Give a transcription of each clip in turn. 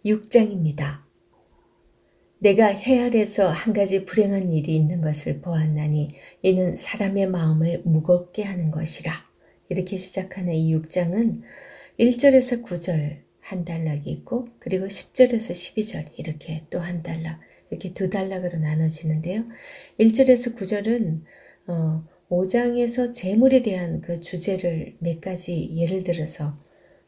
6장입니다. 내가 해 아래서 한 가지 불행한 일이 있는 것을 보았나니 이는 사람의 마음을 무겁게 하는 것이라. 이렇게 시작하는 이 6장은 1절에서 9절 한 단락이 있고 그리고 10절에서 12절 이렇게 또 한 단락 이렇게 두 단락으로 나눠지는데요. 1절에서 9절은 5장에서 재물에 대한 그 주제를 몇 가지 예를 들어서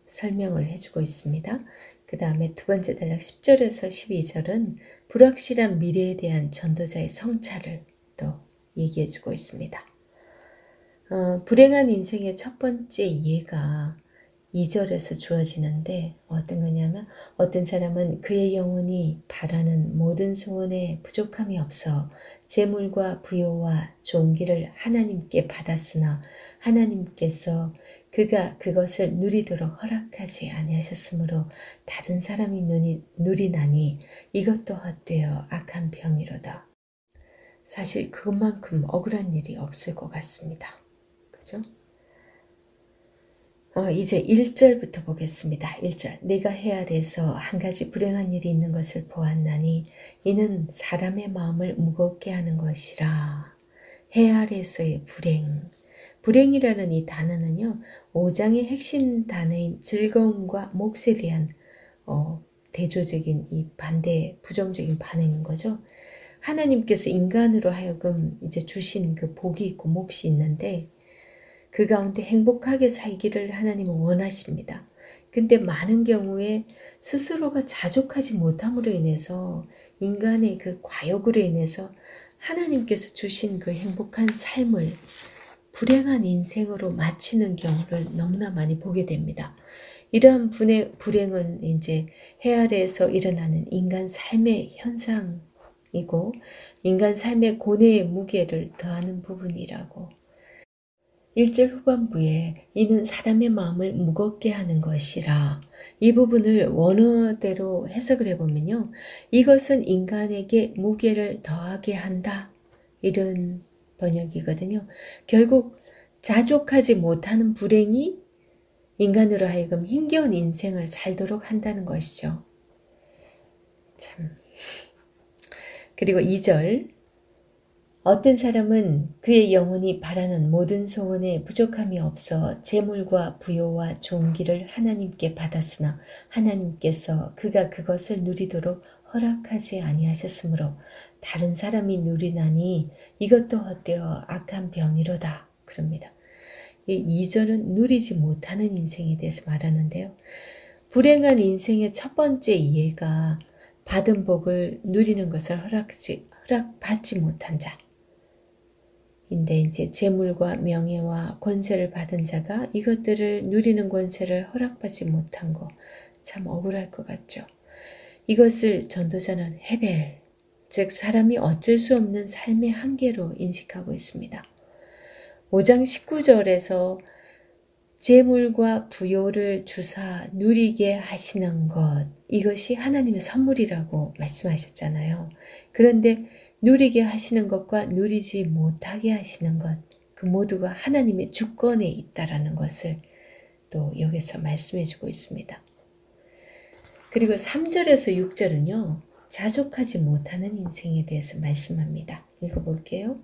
설명을 해주고 있습니다. 그 다음에 두 번째 단락 10절에서 12절은 불확실한 미래에 대한 전도자의 성찰을 또 얘기해주고 있습니다. 불행한 인생의 첫 번째 예가 2절에서 주어지는데 어떤 거냐면 어떤 사람은 그의 영혼이 바라는 모든 소원에 부족함이 없어 재물과 부요와 존귀를 하나님께 받았으나 하나님께서 그가 그것을 누리도록 허락하지 아니하셨으므로 다른 사람이 누리나니 이것도 헛되어 악한 병이로다. 사실 그것만큼 억울한 일이 없을 것 같습니다. 그죠? 이제 1절부터 보겠습니다. 1절. 내가 해 아래서 한 가지 불행한 일이 있는 것을 보았나니 이는 사람의 마음을 무겁게 하는 것이라. 해 아래서의 불행. 불행이라는 이 단어는요. 5장의 핵심 단어인 즐거움과 몫에 대한 대조적인 이 반대 부정적인 반응인 거죠. 하나님께서 인간으로 하여금 이제 주신 그 복이 있고 몫이 있는데 그 가운데 행복하게 살기를 하나님은 원하십니다. 근데 많은 경우에 스스로가 자족하지 못함으로 인해서 인간의 그 과욕으로 인해서 하나님께서 주신 그 행복한 삶을 불행한 인생으로 마치는 경우를 너무나 많이 보게 됩니다. 이러한 불행은 이제 해 아래에서 일어나는 인간 삶의 현상이고 인간 삶의 고뇌의 무게를 더하는 부분이라고 1절 후반부에 이는 사람의 마음을 무겁게 하는 것이라 이 부분을 원어대로 해석을 해보면요. 이것은 인간에게 무게를 더하게 한다. 이런 번역이거든요. 결국 자족하지 못하는 불행이 인간으로 하여금 힘겨운 인생을 살도록 한다는 것이죠. 참. 그리고 2절 어떤 사람은 그의 영혼이 바라는 모든 소원에 부족함이 없어 재물과 부요와 존귀를 하나님께 받았으나 하나님께서 그가 그것을 누리도록 허락하지 아니하셨으므로 다른 사람이 누리나니 이것도 헛되어 악한 병이로다. 그럽니다. 이 2절은 누리지 못하는 인생에 대해서 말하는데요. 불행한 인생의 첫 번째 이해가 받은 복을 누리는 것을 허락받지 못한 자. 인데 이제 재물과 명예와 권세를 받은 자가 이것들을 누리는 권세를 허락받지 못한 거 참 억울할 것 같죠. 이것을 전도자는 헤벨, 즉 사람이 어쩔 수 없는 삶의 한계로 인식하고 있습니다. 5장 19절에서 재물과 부요를 주사 누리게 하시는 것, 이것이 하나님의 선물이라고 말씀하셨잖아요. 그런데 누리게 하시는 것과 누리지 못하게 하시는 것, 그 모두가 하나님의 주권에 있다라는 것을 또 여기서 말씀해주고 있습니다. 그리고 3절에서 6절은요. 자족하지 못하는 인생에 대해서 말씀합니다. 읽어볼게요.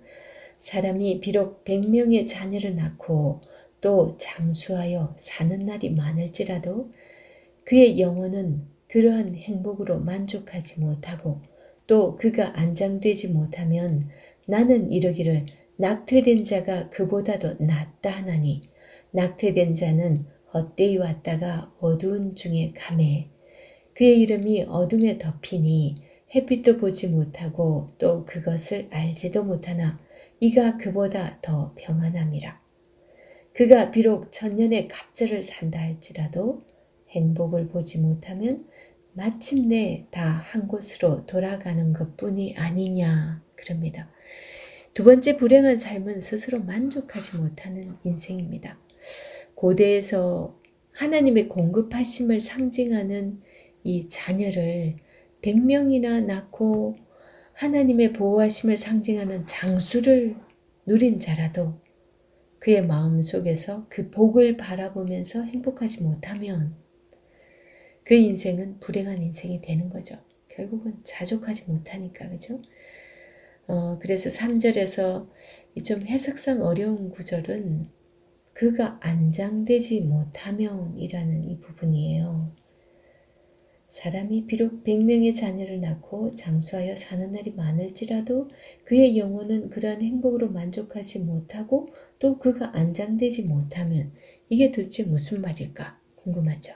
사람이 비록 100명의 자녀를 낳고 또 장수하여 사는 날이 많을지라도 그의 영혼은 그러한 행복으로 만족하지 못하고 또 그가 안장되지 못하면 나는 이르기를 낙퇴된 자가 그보다도 낫다 하나니 낙퇴된 자는 헛되이 왔다가 어두운 중에 가매 그의 이름이 어둠에 덮이니 햇빛도 보지 못하고 또 그것을 알지도 못하나 이가 그보다 더 평안함이라. 그가 비록 천년의 갑절을 산다 할지라도 행복을 보지 못하면 마침내 다 한 곳으로 돌아가는 것뿐이 아니냐 그럽니다. 두 번째 불행한 삶은 스스로 만족하지 못하는 인생입니다. 고대에서 하나님의 공급하심을 상징하는 이 자녀를 100명이나 낳고 하나님의 보호하심을 상징하는 장수를 누린 자라도 그의 마음 속에서 그 복을 바라보면서 행복하지 못하면 그 인생은 불행한 인생이 되는 거죠. 결국은 자족하지 못하니까, 그죠? 그래서 3절에서 좀 해석상 어려운 구절은 그가 안장되지 못하면 이라는 이 부분이에요. 사람이 비록 100명의 자녀를 낳고 장수하여 사는 날이 많을지라도 그의 영혼은 그러한 행복으로 만족하지 못하고 또 그가 안장되지 못하면 이게 도대체 무슨 말일까 궁금하죠.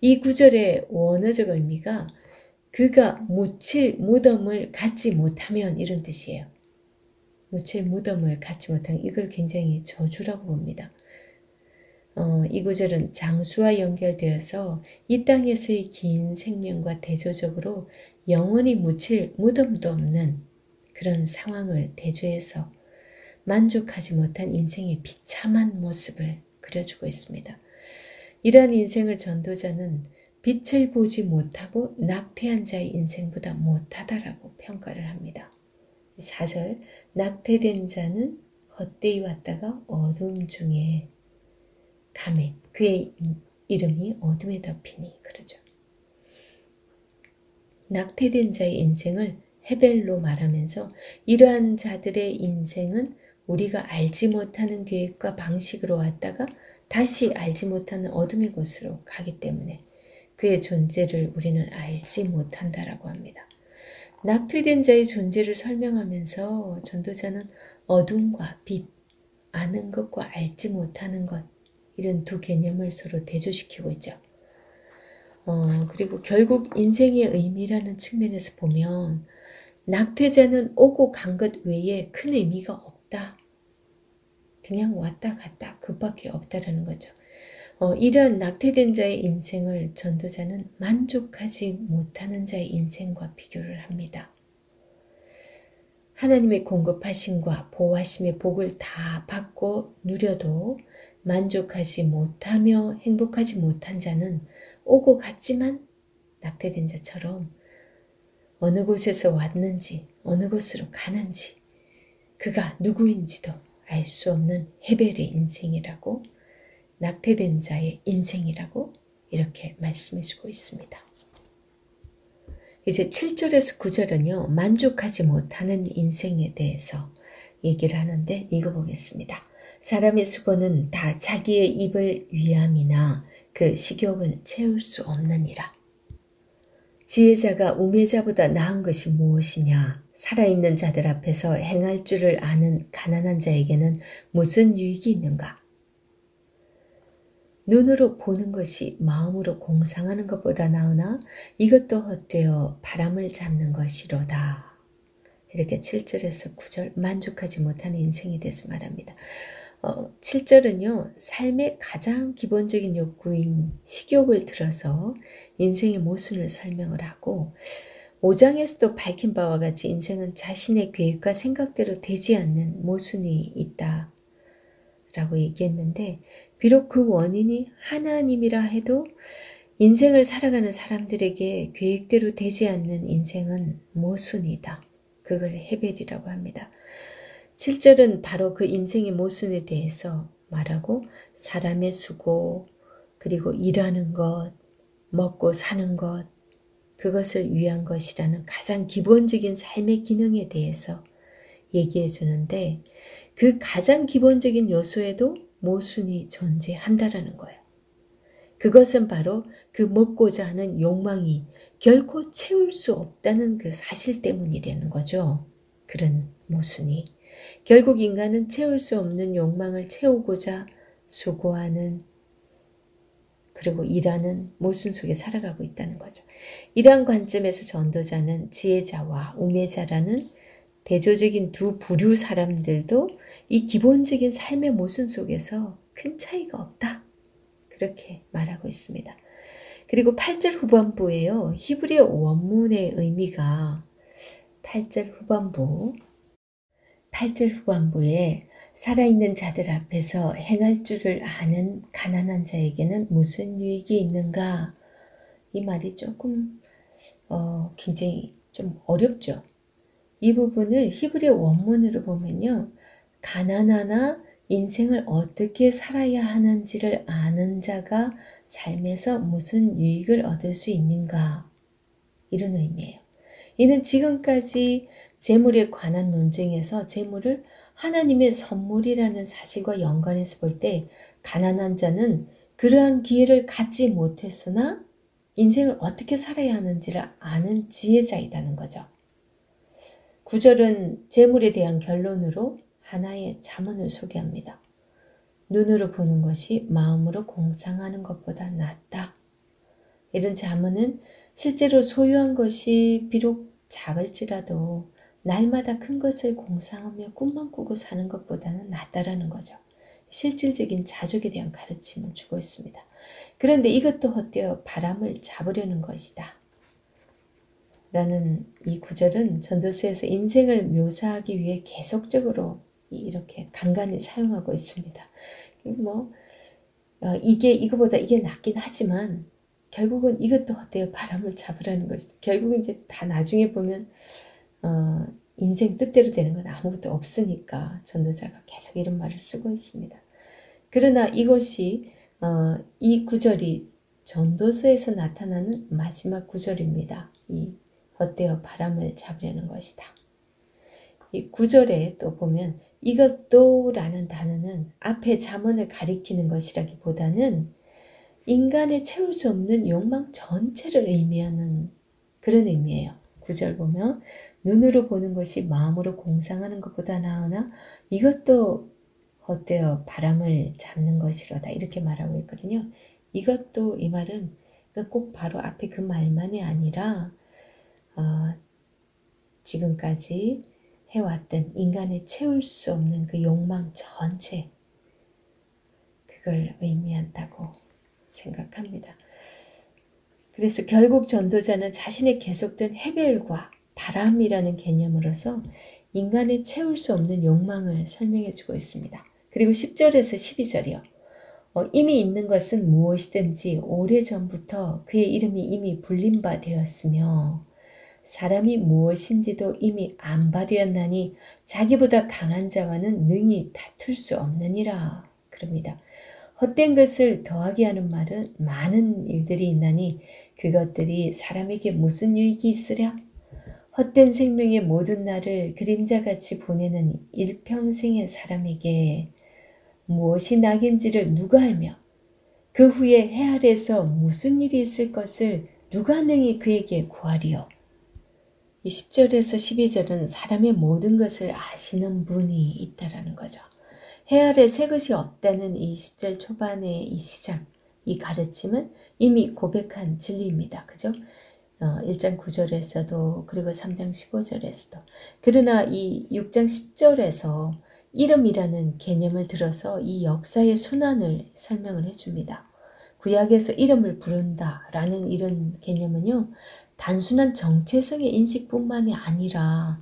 이 구절의 원어적 의미가 그가 묻힐 무덤을 갖지 못하면 이런 뜻이에요. 묻힐 무덤을 갖지 못하면 이걸 굉장히 저주라고 봅니다. 이 구절은 장수와 연결되어서 이 땅에서의 긴 생명과 대조적으로 영원히 묻힐 무덤도 없는 그런 상황을 대조해서 만족하지 못한 인생의 비참한 모습을 그려주고 있습니다. 이러한 인생을 전도자는 빛을 보지 못하고 낙태한 자의 인생보다 못하다라고 평가를 합니다. 4절 낙태된 자는 헛되이 왔다가 어둠 중에 가매 그의 이름이 어둠에 덮이니 그러죠. 낙태된 자의 인생을 헤벨로 말하면서 이러한 자들의 인생은 우리가 알지 못하는 계획과 방식으로 왔다가 다시 알지 못하는 어둠의 곳으로 가기 때문에 그의 존재를 우리는 알지 못한다라고 합니다. 낙태된 자의 존재를 설명하면서 전도자는 어둠과 빛, 아는 것과 알지 못하는 것 이런 두 개념을 서로 대조시키고 있죠. 그리고 결국 인생의 의미라는 측면에서 보면 낙태자는 오고 간 것 외에 큰 의미가 없다. 그냥 왔다 갔다 그밖에 없다라는 거죠. 이런 낙태된 자의 인생을 전도자는 만족하지 못하는 자의 인생과 비교를 합니다. 하나님의 공급하심과 보호하심의 복을 다 받고 누려도 만족하지 못하며 행복하지 못한 자는 오고 갔지만 낙태된 자처럼 어느 곳에서 왔는지 어느 곳으로 가는지 그가 누구인지도 알 수 없는 헤벨의 인생이라고 낙태된 자의 인생이라고 이렇게 말씀해주고 있습니다. 이제 7절에서 9절은요. 만족하지 못하는 인생에 대해서 얘기를 하는데 읽어보겠습니다. 사람의 수고는 다 자기의 입을 위함이나 그 식욕은 채울 수 없느니라. 지혜자가 우매자보다 나은 것이 무엇이냐? 살아있는 자들 앞에서 행할 줄을 아는 가난한 자에게는 무슨 유익이 있는가? 눈으로 보는 것이 마음으로 공상하는 것보다 나으나 이것도 헛되어 바람을 잡는 것이로다. 이렇게 7절에서 9절 만족하지 못하는 인생에 대해서 말합니다. 7절은요. 삶의 가장 기본적인 욕구인 식욕을 들어서 인생의 모순을 설명을 하고 5장에서도 밝힌 바와 같이 인생은 자신의 계획과 생각대로 되지 않는 모순이 있다. 라고 얘기했는데 비록 그 원인이 하나님이라 해도 인생을 살아가는 사람들에게 계획대로 되지 않는 인생은 모순이다. 그걸 헤벨이라고 합니다. 7절은 바로 그 인생의 모순에 대해서 말하고 사람의 수고 그리고 일하는 것, 먹고 사는 것 그것을 위한 것이라는 가장 기본적인 삶의 기능에 대해서 얘기해 주는데 그 가장 기본적인 요소에도 모순이 존재한다라는 거예요. 그것은 바로 그 먹고자 하는 욕망이 결코 채울 수 없다는 그 사실 때문이라는 거죠. 그런 모순이. 결국 인간은 채울 수 없는 욕망을 채우고자 수고하는 그리고 일하는 모순 속에 살아가고 있다는 거죠. 이러한 관점에서 전도자는 지혜자와 우매자라는 대조적인 두 부류 사람들도 이 기본적인 삶의 모순 속에서 큰 차이가 없다. 그렇게 말하고 있습니다. 그리고 8절 후반부에요. 히브리어 원문의 의미가 8절 후반부에 살아있는 자들 앞에서 행할 줄을 아는 가난한 자에게는 무슨 유익이 있는가? 이 말이 조금 굉장히 좀 어렵죠. 이 부분을 히브리어 원문으로 보면요. 가난하나 인생을 어떻게 살아야 하는지를 아는 자가 삶에서 무슨 유익을 얻을 수 있는가, 이런 의미예요. 이는 지금까지 재물에 관한 논쟁에서 재물을 하나님의 선물이라는 사실과 연관해서 볼 때 가난한 자는 그러한 기회를 갖지 못했으나 인생을 어떻게 살아야 하는지를 아는 지혜자이다는 거죠. 9절은 재물에 대한 결론으로 하나의 잠언을 소개합니다. 눈으로 보는 것이 마음으로 공상하는 것보다 낫다. 이런 잠언은 실제로 소유한 것이 비록 작을지라도 날마다 큰 것을 공상하며 꿈만 꾸고 사는 것보다는 낫다라는 거죠. 실질적인 자족에 대한 가르침을 주고 있습니다. 그런데 이것도 헛되어 바람을 잡으려는 것이다. 라는 이 구절은 전도서에서 인생을 묘사하기 위해 계속적으로 이렇게 간간히 사용하고 있습니다. 이거보다 이게 낫긴 하지만 결국은 이것도 헛되어 바람을 잡으라는 것이다. 결국은 이제 다 나중에 보면 인생 뜻대로 되는 건 아무것도 없으니까 전도자가 계속 이런 말을 쓰고 있습니다. 그러나 이것이 이 구절이 전도서에서 나타나는 마지막 구절입니다. 이 헛되어 바람을 잡으려는 것이다. 이 구절에 또 보면 이것도 라는 단어는 앞에 잠언을 가리키는 것이라기보다는 인간의 채울 수 없는 욕망 전체를 의미하는 그런 의미예요. 9절 보면 눈으로 보는 것이 마음으로 공상하는 것보다 나으나 이것도 헛되어 바람을 잡는 것이로다, 이렇게 말하고 있거든요. 이것도, 이 말은 꼭 바로 앞에 그 말만이 아니라 지금까지 해왔던 인간의 채울 수 없는 그 욕망 전체, 그걸 의미한다고 생각합니다. 그래서 결국 전도자는 자신의 계속된 해별과 바람이라는 개념으로서 인간의 채울 수 없는 욕망을 설명해 주고 있습니다. 그리고 10절에서 12절이요. 이미 있는 것은 무엇이든지 오래전부터 그의 이름이 이미 불린 바 되었으며 사람이 무엇인지도 이미 안 바 되었나니 자기보다 강한 자와는 능히 다툴 수 없느니라. 그럽니다. 헛된 것을 더하게 하는 말은 많은 일들이 있나니 그것들이 사람에게 무슨 유익이 있으랴? 헛된 생명의 모든 날을 그림자같이 보내는 일평생의 사람에게 무엇이 낙인지를 누가 알며 그 후에 해 아래서 무슨 일이 있을 것을 누가 능히 그에게 구하리요? 이 10절에서 12절은 사람의 모든 것을 아시는 분이 있다라는 거죠. 해 아래 새 것이 없다는 이 10절 초반의 이 시작, 이 가르침은 이미 고백한 진리입니다. 그죠? 1장 9절에서도 그리고 3장 15절에서도. 그러나 이 6장 10절에서 이름이라는 개념을 들어서 이 역사의 순환을 설명을 해줍니다. 구약에서 이름을 부른다 라는 이런 개념은요, 단순한 정체성의 인식뿐만이 아니라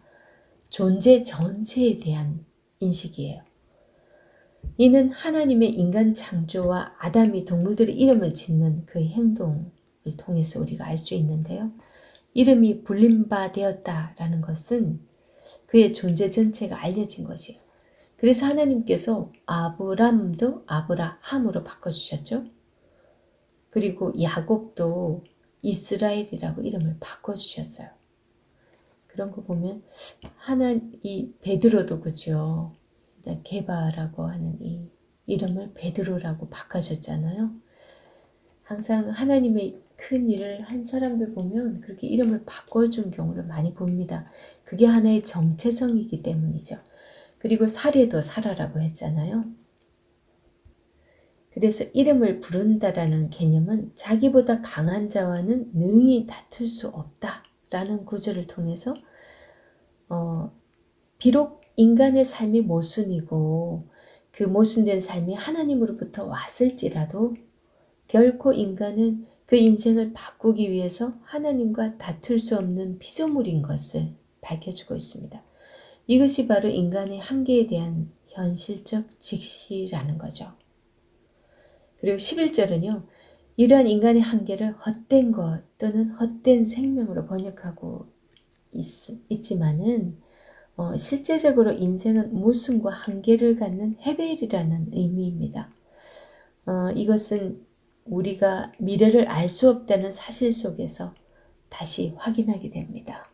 존재 전체에 대한 인식이에요. 이는 하나님의 인간 창조와 아담이 동물들의 이름을 짓는 그 행동을 통해서 우리가 알 수 있는데요. 이름이 불린 바 되었다라는 것은 그의 존재 전체가 알려진 것이에요. 그래서 하나님께서 아브람도 아브라함으로 바꿔주셨죠. 그리고 야곱도 이스라엘이라고 이름을 바꿔주셨어요. 그런 거 보면 이 베드로도 그죠. 게바라고 하는 이 이름을 베드로라고 바꿔줬잖아요. 항상 하나님의 큰 일을 한 사람들 보면 그렇게 이름을 바꿔준 경우를 많이 봅니다. 그게 하나의 정체성이기 때문이죠. 그리고 사례도 사라라고 했잖아요. 그래서 이름을 부른다라는 개념은 자기보다 강한 자와는 능히 다툴 수 없다라는 구절을 통해서 비록 인간의 삶이 모순이고 그 모순된 삶이 하나님으로부터 왔을지라도 결코 인간은 그 인생을 바꾸기 위해서 하나님과 다툴 수 없는 피조물인 것을 밝혀주고 있습니다. 이것이 바로 인간의 한계에 대한 현실적 직시라는 거죠. 그리고 11절은요. 이러한 인간의 한계를 헛된 것 또는 헛된 생명으로 번역하고 있지만은 실제적으로 인생은 모순과 한계를 갖는 헤벨이라는 의미입니다. 이것은 우리가 미래를 알 수 없다는 사실 속에서 다시 확인하게 됩니다.